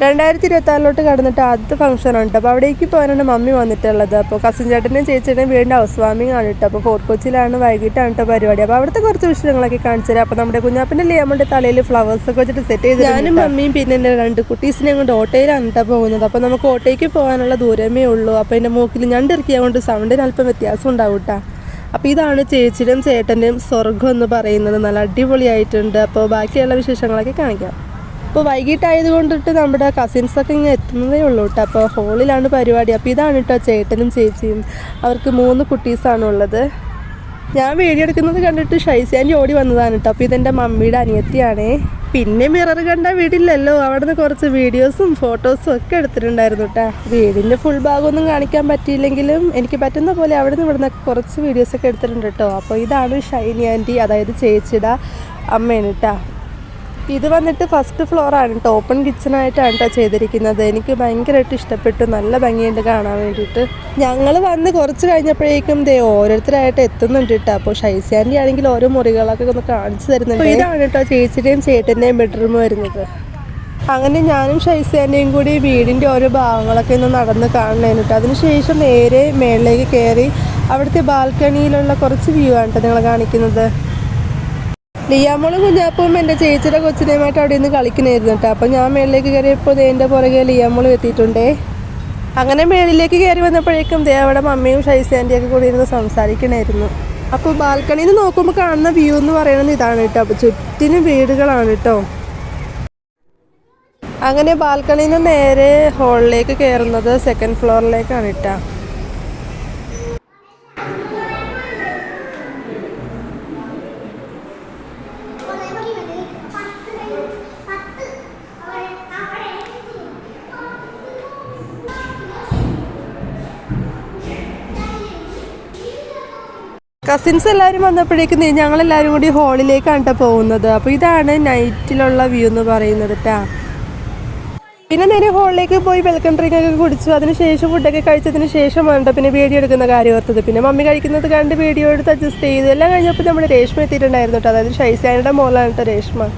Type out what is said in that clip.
2026 കടന്നിട്ട് ആദ്യത്തെ ഫംഗ്ഷനാണ് കേട്ടോ. അപ്പോൾ അവിടേക്ക് പോകാനാണ് മമ്മി വന്നിട്ടുള്ളത്. അപ്പോൾ കസിൻ ചേട്ടൻ്റെയും ചേച്ചിയുടെയും വീടിൻ്റെ ഹൗസ് വാമിംഗ് ആണ് കേട്ടോ. അപ്പോൾ ഫോർട്ട് കൊച്ചിയിലാണ് വൈകിട്ടാണ് കേട്ടോ പരിപാടി. അപ്പോൾ അവിടുത്തെ കുറച്ച് വിഷയങ്ങളൊക്കെ കാണിച്ചു തരാം. അപ്പോൾ നമ്മുടെ കുഞ്ഞാപ്പിൻ്റെ ലിയാമ്മയുടെ തലയിൽ ഫ്ലവേഴ്സൊക്കെ വെച്ചിട്ട് സെറ്റ് ചെയ്ത് ഞാനും മമ്മിയും പിന്നെ എൻ്റെ 2 കുട്ടീസിനെ കൊണ്ട് ഓട്ടോയിലാണ് കേട്ടോ പോകുന്നത്. അപ്പോൾ നമുക്ക് ഓട്ടോയ്ക്ക് പോകാനുള്ള ദൂരമേ ഉള്ളൂ. അപ്പോൾ എൻ്റെ മൂക്കിൽ ഞണ്ടിറക്കിയത് കൊണ്ട് സൗണ്ടിന് അല്പം വ്യത്യാസം ഉണ്ടാവും കേട്ടോ. അപ്പോൾ ഇതാണ് ചേച്ചിയുടെയും ചേട്ടൻ്റെയും സ്വർഗ്ഗം എന്ന് പറയുന്നത്. നല്ല അടിപൊളിയായിട്ടുണ്ട്. അപ്പോൾ ബാക്കിയുള്ള വിശേഷങ്ങളൊക്കെ കാണിക്കാം. അപ്പോൾ വൈകിട്ടായത് കൊണ്ടിട്ട് നമ്മുടെ കസിൻസൊക്കെ ഇങ്ങനെ എത്തുന്നതേ ഉള്ളൂ കേട്ടോ. അപ്പോൾ ഹോളിലാണ് പരിപാടി. അപ്പോൾ ഇതാണ് കേട്ടോ ചേട്ടനും ചേച്ചിയും. അവർക്ക് 3 കുട്ടീസാണുള്ളത്. ഞാൻ വീഡിയോ എടുക്കുന്നത് കണ്ടിട്ട് ഷൈസാൻറ്റി ഓടി വന്നതാണ് കേട്ടോ. അപ്പോൾ ഇതെൻ്റെ മമ്മിയുടെ അനിയത്തിയാണേ. പിന്നെ മിറർ കണ്ട വീടില്ലല്ലോ, അവിടെ നിന്ന് കുറച്ച് വീഡിയോസും ഫോട്ടോസും ഒക്കെ എടുത്തിട്ടുണ്ടായിരുന്നു കേട്ടോ. വീടിൻ്റെ ഫുൾ ഭാഗമൊന്നും കാണിക്കാൻ പറ്റിയില്ലെങ്കിലും എനിക്ക് പറ്റുന്ന പോലെ അവിടെ നിന്ന് ഇവിടെ നിന്നൊക്കെ കുറച്ച് വീഡിയോസൊക്കെ എടുത്തിട്ടുണ്ട് കേട്ടോ. അപ്പോൾ ഇതാണ് ഷൈനി ആൻറ്റി, അതായത് ചേച്ചിയുടെ അമ്മയാണ് കേട്ടോ. ഇത് വന്നിട്ട് ഫസ്റ്റ് ഫ്ലോറാണ് കേട്ടോ. ഓപ്പൺ കിച്ചണായിട്ടാണ് കേട്ടോ ചെയ്തിരിക്കുന്നത്. എനിക്ക് ഭയങ്കരമായിട്ട് ഇഷ്ടപ്പെട്ടു. നല്ല ഭംഗിയുണ്ട് കാണാൻ വേണ്ടിയിട്ട്. ഞങ്ങൾ വന്ന് കുറച്ച് കഴിഞ്ഞപ്പോഴേക്കും ഓരോരുത്തരായിട്ട് എത്തുന്നുണ്ട് കേട്ടോ. അപ്പോൾ ഷൈസാൻറ്റി ആണെങ്കിൽ ഓരോ മുറികളൊക്കെ ഒന്ന് കാണിച്ചു തരുന്നുണ്ട്. ഇതാണ് കേട്ടോ ചേച്ചിയുടെയും ചേട്ടൻ്റെയും ബെഡ്റൂം വരുന്നത്. അങ്ങനെ ഞാനും ഷൈസാൻറ്റിയും കൂടി വീടിൻ്റെ ഓരോ ഭാഗങ്ങളൊക്കെ ഒന്ന് നടന്ന് കാണണേന് കേട്ടോ. അതിനുശേഷം നേരെ മേളിലേക്ക് കയറി അവിടുത്തെ ബാൽക്കണിയിലുള്ള കുറച്ച് വ്യൂ ആണ് കേട്ടോ നിങ്ങളെ കാണിക്കുന്നത്. ലിയാമോളും കുഞ്ഞാപ്പും എൻ്റെ ചേച്ചിയുടെ കൊച്ചിനെയുമായിട്ട് അവിടെ നിന്ന് കളിക്കണമായിരുന്നു കേട്ടോ. അപ്പോൾ ഞാൻ മേളിലേക്ക് കയറിയപ്പോൾ എൻ്റെ പുറകെ ലിയാമോളും എത്തിയിട്ടുണ്ടേ. അങ്ങനെ മേളിലേക്ക് കയറി വന്നപ്പോഴേക്കും അവിടെ മമ്മിയും ഷൈസാൻറ്റിയൊക്കെ കൂടി ഇരുന്ന് സംസാരിക്കണമായിരുന്നു. അപ്പോൾ ബാൽക്കണിയിൽ നിന്ന് നോക്കുമ്പോൾ കാണുന്ന വ്യൂ എന്ന് പറയുന്നത് ഇതാണ് കേട്ടോ. അപ്പോൾ ചുറ്റിനും വീടുകളാണ് കേട്ടോ. അങ്ങനെ ബാൽക്കണിയിൽ നിന്ന് നേരെ ഹോളിലേക്ക് കയറുന്നത് 2nd ഫ്ലോറിലേക്കാണ് കേട്ടോ. കസിൻസ് എല്ലാവരും വന്നപ്പോഴേക്കും ഞങ്ങളെല്ലാവരും കൂടി ഹോളിലേക്കാണ് കേട്ടോ പോകുന്നത്. അപ്പോൾ ഇതാണ് നൈറ്റിലുള്ള വ്യൂ എന്ന് പറയുന്നത് കേട്ടോ. പിന്നെ നേരെ ഹോളിലേക്ക് പോയി വെൽക്കം ഡ്രിങ്ക് ഒക്കെ കുടിച്ചു. അതിനുശേഷം ഫുഡൊക്കെ കഴിച്ചതിന് ശേഷമാണ് പിന്നെ വീഡിയോ എടുക്കുന്ന കാര്യം ഓർത്തത്. പിന്നെ മമ്മി കഴിക്കുന്നത് കണ്ട് വീഡിയോ എടുത്ത് അഡ്ജസ്റ്റ് ചെയ്തു. എല്ലാം കഴിഞ്ഞപ്പോൾ നമ്മുടെ രേഷ്മ എത്തിയിട്ടുണ്ടായിരുന്നു കേട്ടോ. അതായത് ഷൈസാനിയുടെ മോളാണ് കേട്ടോ രേഷ്മ.